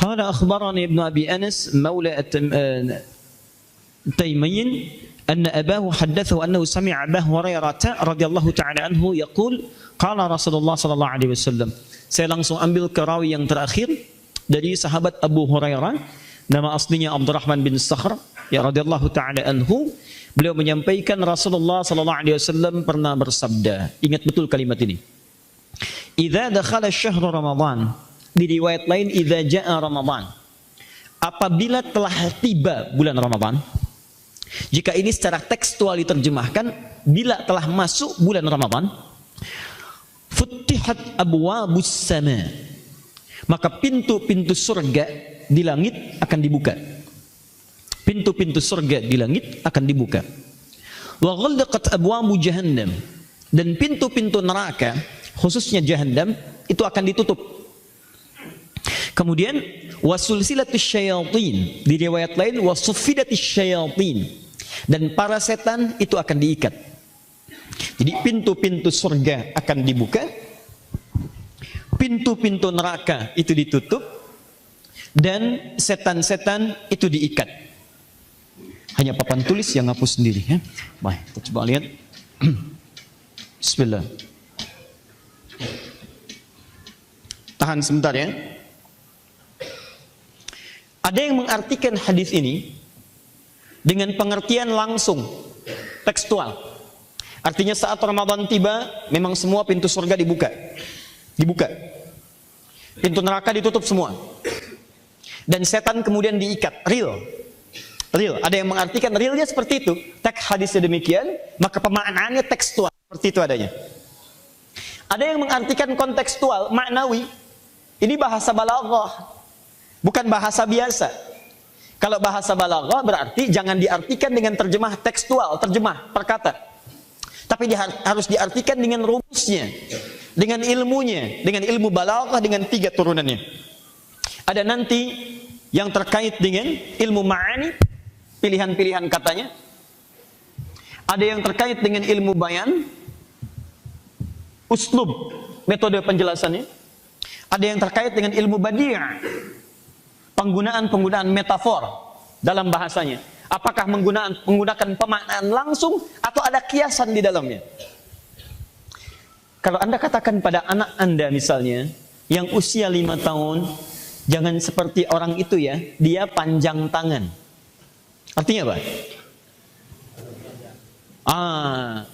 Qala akhbarani Ibnu Abi Anas maula Taymiyin anna abahu haddathahu annahu sami'a Abu Hurairah radhiyallahu ta'ala anhu yaqul qala Rasulullah sallallahu alaihi wasallam. Saya langsung ambil ke rawi yang terakhir dari sahabat Abu Hurairah, nama aslinya Abdurrahman bin Sakhr ya radhiyallahu ta'ala anhu. Beliau menyampaikan Rasulullah sallallahu alaihi wasallam pernah bersabda, ingat betul kalimat ini. Idza dakhala syahrul Ramadan, di riwayat lain idza jaa Ramadan, apabila telah tiba bulan Ramadan. Jika ini secara tekstual diterjemahkan, bila telah masuk bulan Ramadan, futtihat abwabus sama, maka pintu-pintu surga di langit akan dibuka. Pintu-pintu surga di langit akan dibuka. Wa ghallaqat abwabu jahannam, dan pintu-pintu neraka khususnya jahannam itu akan ditutup. Kemudian wasulsilatus syayatin, di riwayat lain wasuffidatis syayatin, dan para setan itu akan diikat. Jadi pintu-pintu surga akan dibuka, pintu-pintu neraka itu ditutup, dan setan-setan itu diikat. Hanya papan tulis yang hapus sendiri ya. Baik, kita coba lihat. Bismillah. Tahan sebentar ya. Ada yang mengartikan hadis ini dengan pengertian langsung, tekstual. Artinya saat Ramadan tiba, memang semua pintu surga dibuka. Pintu neraka ditutup semua. Dan setan kemudian diikat, real. Ada yang mengartikan realnya seperti itu. Teks hadisnya demikian, maka pemaknaannya tekstual, seperti itu adanya. Ada yang mengartikan kontekstual, maknawi. Ini bahasa balaghah, bukan bahasa biasa. Kalau bahasa balaghah berarti jangan diartikan dengan terjemah tekstual, terjemah perkata. Tapi harus diartikan dengan rumusnya, dengan ilmunya, dengan ilmu balaghah dengan 3 turunannya. Ada nanti yang terkait dengan ilmu ma'ani, pilihan-pilihan katanya. Ada yang terkait dengan ilmu bayan, uslub, metode penjelasannya. Ada yang terkait dengan ilmu badi', penggunaan metafor dalam bahasanya. Apakah menggunakan pemaknaan langsung atau ada kiasan di dalamnya? Kalau Anda katakan pada anak Anda misalnya yang usia 5 tahun, jangan seperti orang itu ya, dia panjang tangan. Artinya apa?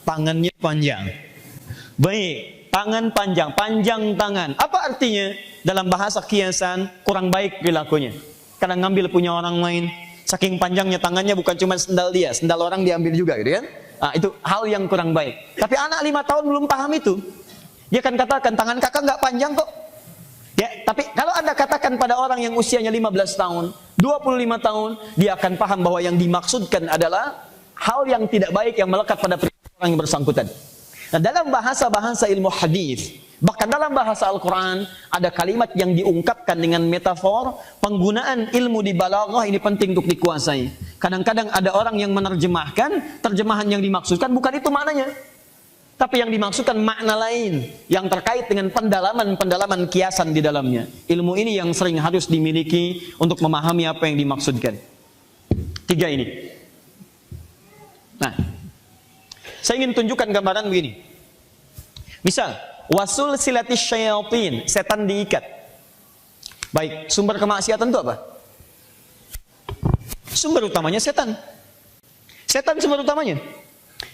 Tangannya panjang. Baik, tangan panjang tangan. Apa artinya? Dalam bahasa kiasan, kurang baik perilakunya. Karena ngambil punya orang lain, saking panjangnya tangannya bukan cuma sendal dia, sendal orang diambil juga gitu kan. Itu hal yang kurang baik. Tapi anak 5 tahun belum paham itu. Dia akan katakan, tangan kakak nggak panjang kok. Ya, tapi kalau Anda katakan pada orang yang usianya 15 tahun, 25 tahun, dia akan paham bahwa yang dimaksudkan adalah hal yang tidak baik yang melekat pada perilaku orang yang bersangkutan. Nah, dalam bahasa-bahasa ilmu hadis, bahkan dalam bahasa Al-Quran, ada kalimat yang diungkapkan dengan metafor. Penggunaan ilmu di balaghah ini penting untuk dikuasai. Kadang-kadang ada orang yang menerjemahkan, terjemahan yang dimaksudkan bukan itu maknanya, tapi yang dimaksudkan makna lain yang terkait dengan pendalaman kiasan di dalamnya. Ilmu ini yang sering harus dimiliki untuk memahami apa yang dimaksudkan. 3 ini. Nah, saya ingin tunjukkan gambaran begini. Misal, wasul silatis syayatin, setan diikat. Baik, sumber kemaksiatan itu apa? Sumber utamanya setan. Setan sumber utamanya.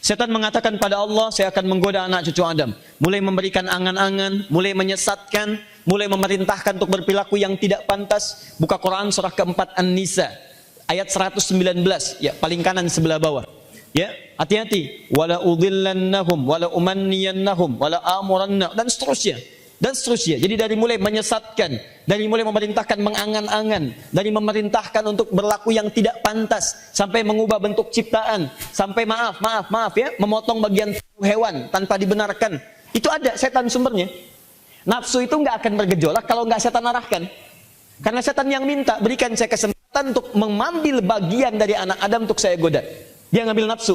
Setan mengatakan pada Allah, saya akan menggoda anak cucu Adam. Mulai memberikan angan-angan, mulai menyesatkan, mulai memerintahkan untuk berperilaku yang tidak pantas. Buka Quran surah keempat An-Nisa, ayat 119, ya paling kanan sebelah bawah. Ya, hati-hati. Wala udhillannahum, wala umanniyannahum, wala amuranna, dan seterusnya. Dan seterusnya. Jadi dari mulai menyesatkan, dari mulai memerintahkan mengangan-angan, dari memerintahkan untuk berlaku yang tidak pantas, sampai mengubah bentuk ciptaan, sampai maaf ya, memotong bagian tubuh hewan tanpa dibenarkan. Itu ada setan sumbernya. Nafsu itu nggak akan bergejolak kalau nggak setan arahkan. Karena setan yang minta, berikan saya kesempatan untuk mengambil bagian dari anak Adam untuk saya goda. Dia ngambil nafsu.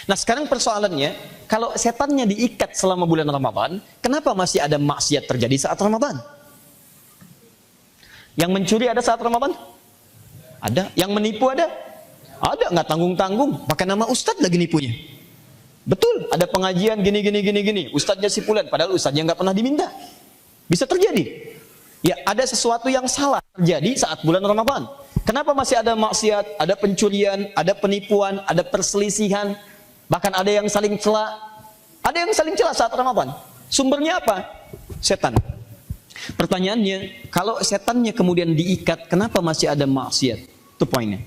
Nah sekarang persoalannya, kalau setannya diikat selama bulan Ramadan, kenapa masih ada maksiat terjadi saat Ramadan? Yang mencuri ada saat Ramadan? Ada. Yang menipu ada? Ada, nggak tanggung-tanggung. Pakai nama ustadz lagi nipunya. Betul, ada pengajian gini. Ustadznya si fulan, padahal ustadznya nggak pernah diminta. Bisa terjadi. Ya, ada sesuatu yang salah terjadi saat bulan Ramadan. Kenapa masih ada maksiat, ada pencurian, ada penipuan, ada perselisihan, bahkan ada yang saling cela. Ada yang saling cela saat Ramadan. Sumbernya apa? Setan. Pertanyaannya, kalau setannya kemudian diikat, kenapa masih ada maksiat? Itu poinnya.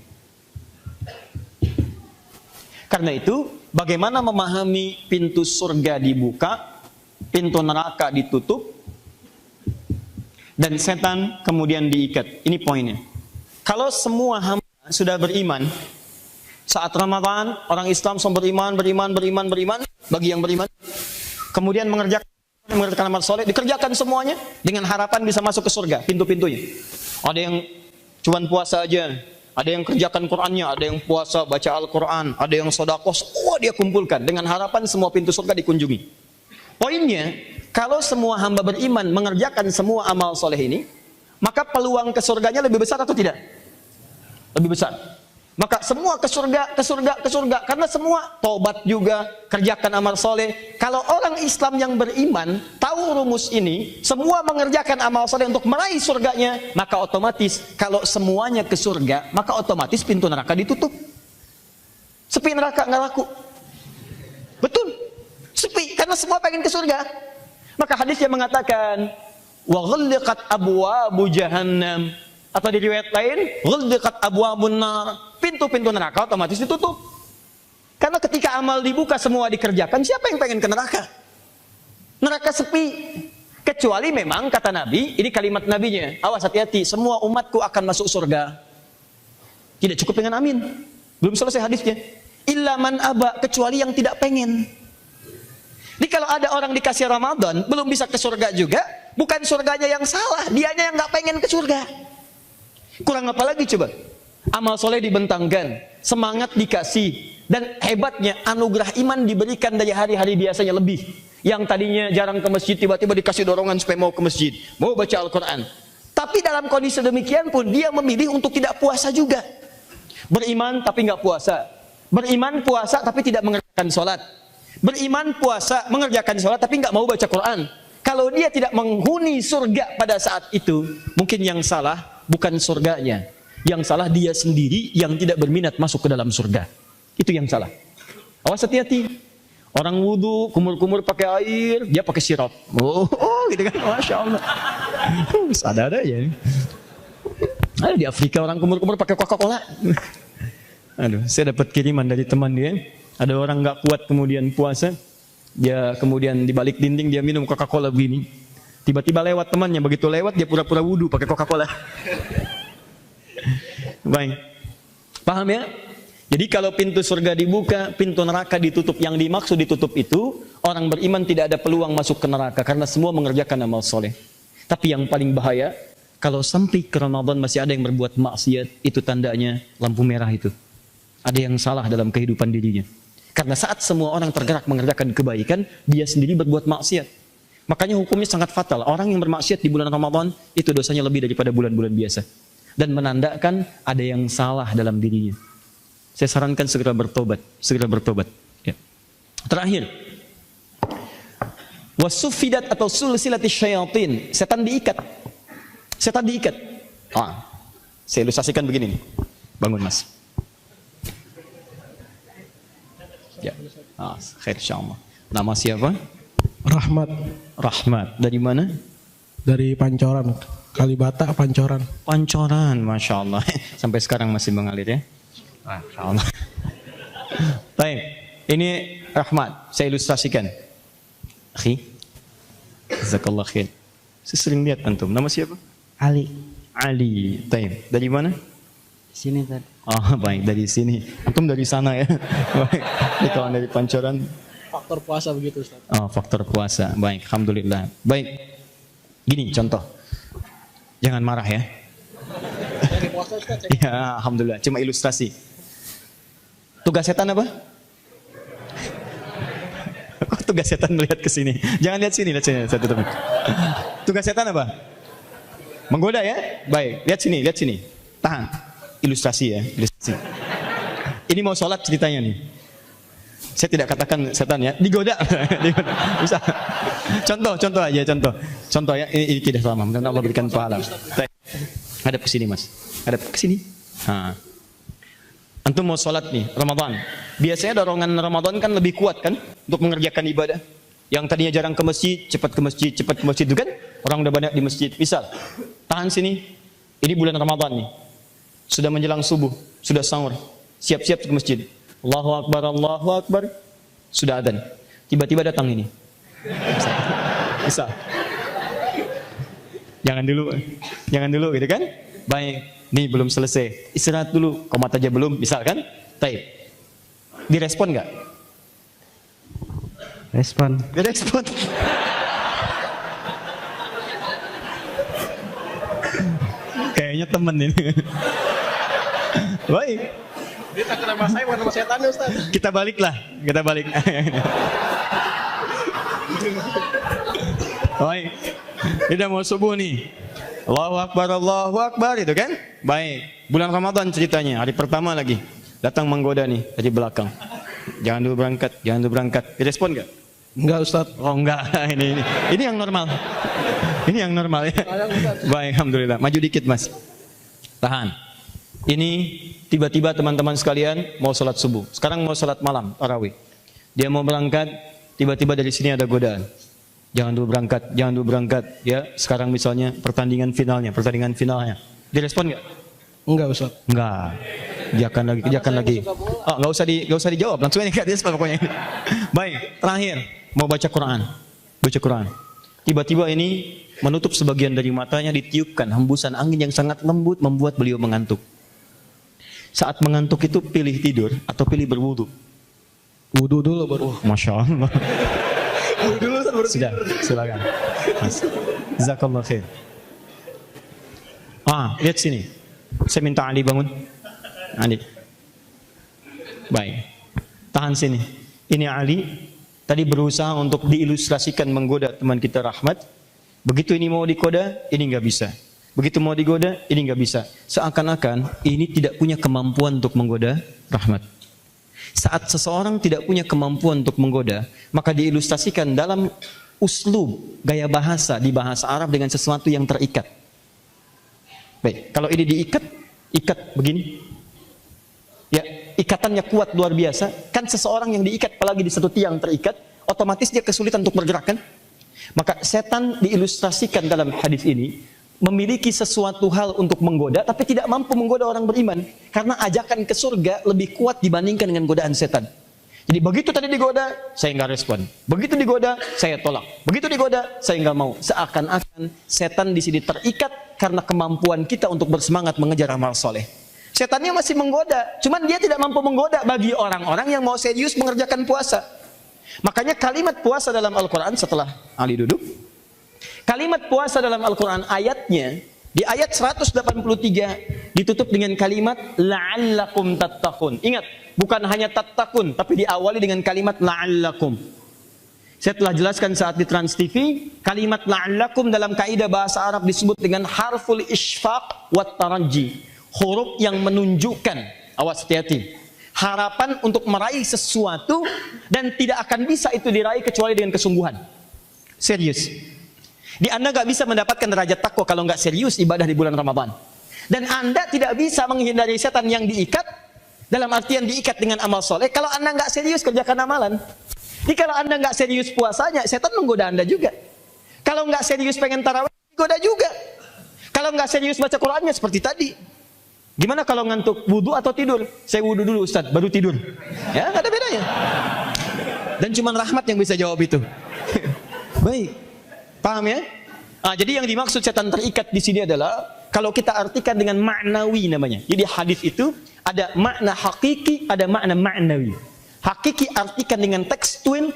Karena itu, bagaimana memahami pintu surga dibuka, pintu neraka ditutup, dan setan kemudian diikat. Ini poinnya. Kalau semua hamba sudah beriman, saat Ramadan, orang Islam semua beriman, bagi yang beriman, kemudian mengerjakan amal soleh, dikerjakan semuanya, dengan harapan bisa masuk ke surga, pintu-pintunya. Ada yang cuman puasa aja, ada yang kerjakan Qur'annya, ada yang puasa, baca Al-Quran, ada yang sedekah, semua dia kumpulkan, dengan harapan semua pintu surga dikunjungi. Poinnya, kalau semua hamba beriman mengerjakan semua amal soleh ini, maka peluang ke surganya lebih besar atau tidak? Lebih besar. Maka semua ke surga, karena semua tobat juga, kerjakan amal soleh. Kalau orang Islam yang beriman tahu rumus ini, semua mengerjakan amal soleh untuk meraih surganya, maka otomatis kalau semuanya ke surga, maka otomatis pintu neraka ditutup. Sepi neraka nggak laku. Betul, sepi karena semua pengen ke surga. Maka hadisnya mengatakan, wa ghulliqat abwabu jahannam. Atau di riwayat lain, ghulliqat abwabun nar. Pintu-pintu neraka otomatis ditutup. Karena ketika amal dibuka semua dikerjakan, siapa yang pengen ke neraka? Neraka sepi. Kecuali memang kata Nabi, ini kalimat Nabinya, awas hati-hati, semua umatku akan masuk surga. Tidak cukup dengan amin. Belum selesai hadisnya. Illa man aba, kecuali yang tidak pengen. Jadi kalau ada orang dikasih Ramadan, belum bisa ke surga juga, bukan surganya yang salah, dianya yang nggak pengen ke surga. Kurang apa lagi coba? Amal soleh dibentangkan, semangat dikasih, dan hebatnya anugerah iman diberikan dari hari-hari biasanya lebih. Yang tadinya jarang ke masjid, tiba-tiba dikasih dorongan supaya mau ke masjid, mau baca Al-Quran. Tapi dalam kondisi demikian pun dia memilih untuk tidak puasa juga. Beriman tapi nggak puasa. Beriman puasa tapi tidak mengerjakan sholat. Beriman puasa mengerjakan sholat tapi nggak mau baca Quran. Kalau dia tidak menghuni surga pada saat itu, mungkin yang salah bukan surganya. Yang salah dia sendiri yang tidak berminat masuk ke dalam surga. Itu yang salah. Awas hati-hati. Orang wudhu, kumur-kumur pakai air, dia pakai sirap. Oh, gitu kan. Masya Allah. Ada-ada ya. Ada di Afrika orang kumur-kumur pakai Coca-Cola. Aduh, saya dapat kiriman dari teman dia. Ada orang nggak kuat kemudian puasa. Dia kemudian di balik dinding dia minum Coca-Cola begini. Tiba-tiba lewat temannya, begitu lewat dia pura-pura wudhu pakai Coca-Cola. Baik, paham ya? Jadi kalau pintu surga dibuka, pintu neraka ditutup. Yang dimaksud ditutup itu, orang beriman tidak ada peluang masuk ke neraka karena semua mengerjakan amal soleh. Tapi yang paling bahaya, kalau sampai ke Ramadan masih ada yang berbuat maksiat, itu tandanya lampu merah itu. Ada yang salah dalam kehidupan dirinya. Karena saat semua orang tergerak mengerjakan kebaikan, dia sendiri berbuat maksiat. Makanya hukumnya sangat fatal. Orang yang bermaksiat di bulan Ramadan, itu dosanya lebih daripada bulan-bulan biasa. Dan menandakan ada yang salah dalam dirinya. Saya sarankan segera bertobat, ya. Terakhir, wasufidat atau sulsilatis syayatin, setan diikat. Saya ilustrasikan begini nih. Bangun mas. Ya, khair insyaallah. Nama siapa? Rahmat. Dari mana? Dari Pancoran. Kalibata, Pancoran. Pancoran, Masya Allah. Sampai sekarang masih mengalir ya. Masya Allah. Baik, ini Rahmat. Saya ilustrasikan. Akhi, jazakallah khair. Saya sering lihat antum. Nama siapa? Ali. Baik. Dari mana? Sini tadi. Oh, baik, dari sini. Antum dari sana ya. Baik. Ini kawan dari Pancoran. Faktor puasa begitu Ustaz. Oh, faktor puasa. Baik, alhamdulillah. Baik. Gini contoh. Jangan marah ya. Ya, alhamdulillah. Cuma ilustrasi. Tugas setan apa? Kok tugas setan melihat ke sini? Jangan lihat sini, lihat sini. Tugas setan apa? Menggoda ya? Baik, lihat sini, lihat sini. Tahan. Ilustrasi ya, ilustrasi. Ini mau sholat ceritanya nih. Saya tidak katakan setan ya, digoda. Digoda. Bisa. Contoh aja, contoh ya. Ini tidak sama. Mudah-mudahan Allah berikan pahala. Hadap ke sini Mas. Hadap ke sini. Nah. Antum mau sholat nih, Ramadan. Biasanya dorongan Ramadan kan lebih kuat kan untuk mengerjakan ibadah. Yang tadinya jarang ke masjid, cepat ke masjid, cepat ke masjid itu kan. Orang udah banyak di masjid. Misal, tahan sini. Ini bulan Ramadan nih. Sudah menjelang subuh, sudah sahur. Siap-siap ke masjid. Allahu Akbar, Allahu Akbar. Sudah adzan. Tiba-tiba datang ini. Bisa. Jangan dulu gitu kan? Baik, nih belum selesai. Istirahat dulu, komat aja belum, misalkan. Taib. Direspon nggak? Respon. Direspon. Kayaknya temen ini. Baik. Dia takut sama saya, bukan sama setan Ustaz. Kita balik. Baik. Kita mau subuh nih. Allahu Akbar itu kan? Baik. Bulan Ramadan ceritanya, hari pertama lagi. Datang menggoda nih dari belakang. Jangan dulu berangkat. Direspon enggak? Enggak Ustaz. Oh enggak, ini yang normal. Ini yang normal ya. Baik, alhamdulillah. Maju dikit Mas. Tahan. Ini tiba-tiba teman-teman sekalian mau sholat subuh. Sekarang mau sholat malam, tarawih. Dia mau berangkat, tiba-tiba dari sini ada godaan. Jangan dulu berangkat. Ya, sekarang misalnya pertandingan finalnya. Direspon nggak? Enggak Ustaz. Enggak. Kerjakan lagi. Oh, nggak usah dijawab, langsung aja direspon pokoknya. Baik, terakhir mau baca Quran. Tiba-tiba ini menutup sebagian dari matanya, ditiupkan hembusan angin yang sangat lembut membuat beliau mengantuk. Saat mengantuk itu pilih tidur atau pilih berwudu? Wudu dulu baru. Masya Allah. Wudu dulu Ustaz baru. Sudah, silakan. Jazakallah khair. Lihat sini. Saya minta Ali bangun. Ali. Baik. Tahan sini. Ini Ali tadi berusaha untuk diilustrasikan menggoda teman kita Rahmat. Begitu ini mau digoda, ini nggak bisa. Begitu mau digoda, ini nggak bisa. Seakan-akan ini tidak punya kemampuan untuk menggoda Rahmat. Saat seseorang tidak punya kemampuan untuk menggoda, maka diilustrasikan dalam uslub, gaya bahasa di bahasa Arab dengan sesuatu yang terikat. Baik, kalau ini ikat begini. Ya, ikatannya kuat luar biasa. Kan seseorang yang diikat apalagi di satu tiang terikat, otomatis dia kesulitan untuk bergerak kan? Maka setan diilustrasikan dalam hadis ini memiliki sesuatu hal untuk menggoda, tapi tidak mampu menggoda orang beriman. Karena ajakan ke surga lebih kuat dibandingkan dengan godaan setan. Jadi begitu tadi digoda, saya nggak respon. Begitu digoda, saya tolak. Begitu digoda, saya nggak mau. Seakan-akan setan di sini terikat karena kemampuan kita untuk bersemangat mengejar amal soleh. Setannya masih menggoda, cuman dia tidak mampu menggoda bagi orang-orang yang mau serius mengerjakan puasa. Makanya kalimat puasa dalam Al-Quran, setelah Ali duduk, kalimat puasa dalam Al-Quran ayatnya di ayat 183 ditutup dengan kalimat la'allakum tattaqun. Ingat, bukan hanya tattaqun, tapi diawali dengan kalimat la'allakum. Saya telah jelaskan saat di Trans TV, kalimat la'allakum dalam kaidah bahasa Arab disebut dengan harful isfaq wat taraji, huruf yang menunjukkan, awas hati-hati, harapan untuk meraih sesuatu dan tidak akan bisa itu diraih kecuali dengan kesungguhan. Serius. Anda nggak bisa mendapatkan derajat takwa kalau nggak serius ibadah di bulan Ramadan. Dan Anda tidak bisa menghindari setan yang diikat, dalam artian diikat dengan amal soleh, kalau Anda nggak serius kerjakan amalan. Jadi kalau Anda nggak serius puasanya, setan menggoda Anda juga. Kalau nggak serius pengen tarawih, goda juga. Kalau nggak serius baca Qurannya seperti tadi. Gimana kalau ngantuk, wudu atau tidur? Saya wudu dulu Ustaz, baru tidur. Ya, nggak ada bedanya. Dan cuma Rahmat yang bisa jawab itu. Baik, paham ya? Jadi yang dimaksud setan terikat di sini adalah kalau kita artikan dengan maknawi namanya. Jadi hadis itu ada makna hakiki, ada makna maknawi. Hakiki artikan dengan tekstual,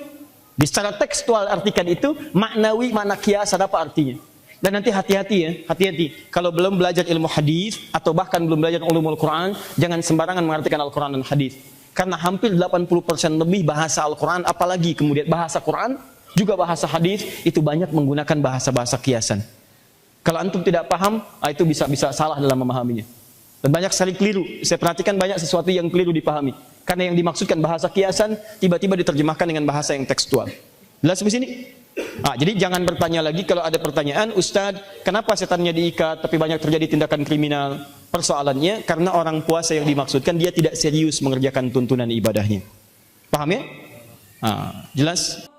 di secara tekstual artikan itu, maknawi makna kiasan apa artinya. Dan nanti hati-hati ya, hati-hati. Kalau belum belajar ilmu hadis atau bahkan belum belajar ulumul Quran, jangan sembarangan mengartikan Al-Quran dan hadis. Karena hampir 80% lebih bahasa Al-Quran, apalagi kemudian bahasa Quran, juga bahasa hadis, itu banyak menggunakan bahasa-bahasa kiasan. Kalau antum tidak paham, itu bisa salah dalam memahaminya. Dan banyak sekali keliru. Saya perhatikan banyak sesuatu yang keliru dipahami. Karena yang dimaksudkan bahasa kiasan tiba-tiba diterjemahkan dengan bahasa yang tekstual. Jelas di sini? Jadi jangan bertanya lagi kalau ada pertanyaan, Ustadz, kenapa setannya diikat tapi banyak terjadi tindakan kriminal? Persoalannya karena orang puasa yang dimaksudkan dia tidak serius mengerjakan tuntunan ibadahnya. Paham ya? Jelas?